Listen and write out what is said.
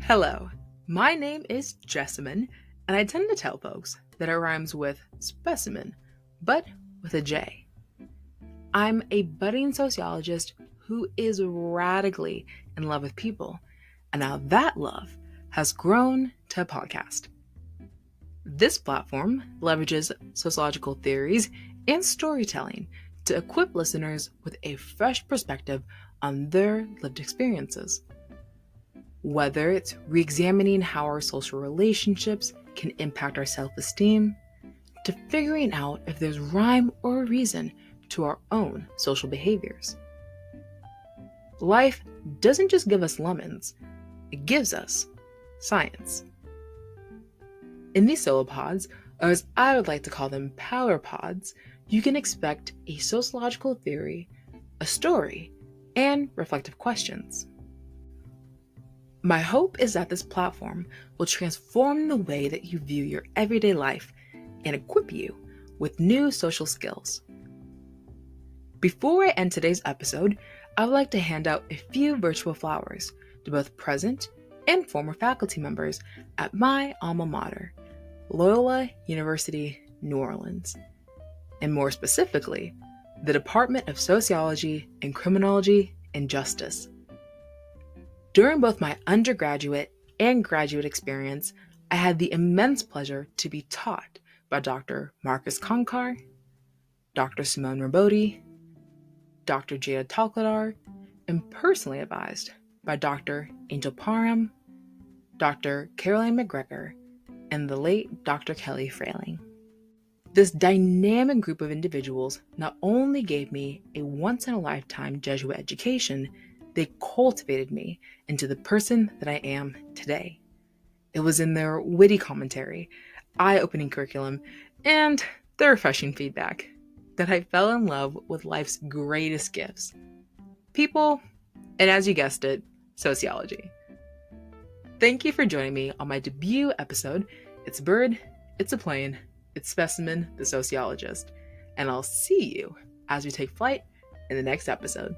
Hello, my name is Jessamyn, and I tend to tell folks that it rhymes with specimen, but with a J. I'm a budding sociologist who is radically in love with people, and now that love has grown to a podcast. This platform leverages sociological theories and storytelling to equip listeners with a fresh perspective on their lived experiences. Whether it's re-examining how our social relationships can impact our self-esteem, to figuring out if there's rhyme or reason to our own social behaviors. Life doesn't just give us lemons, it gives us science. In these solo pods, or as I would like to call them power pods, you can expect a sociological theory, a story, and reflective questions. My hope is that this platform will transform the way that you view your everyday life and equip you with new social skills. Before I end today's episode, I would like to hand out a few virtual flowers to both present and former faculty members at my alma mater, Loyola University, New Orleans, and more specifically, the Department of Sociology and Criminology and Justice. During both my undergraduate and graduate experience, I had the immense pleasure to be taught by Dr. Marcus Konkar, Dr. Simone Rabodi, Dr. Jada Talkadar, and personally advised by Dr. Angel Parham, Dr. Caroline McGregor, and the late Dr. Kelly Frayling. This dynamic group of individuals not only gave me a once-in-a-lifetime Jesuit education, they cultivated me into the person that I am today. It was in their witty commentary, eye-opening curriculum, and their refreshing feedback that I fell in love with life's greatest gifts. People, and as you guessed it, sociology. Thank you for joining me on my debut episode. It's a bird, it's a plane, it's Specimen the Sociologist, and I'll see you as we take flight in the next episode.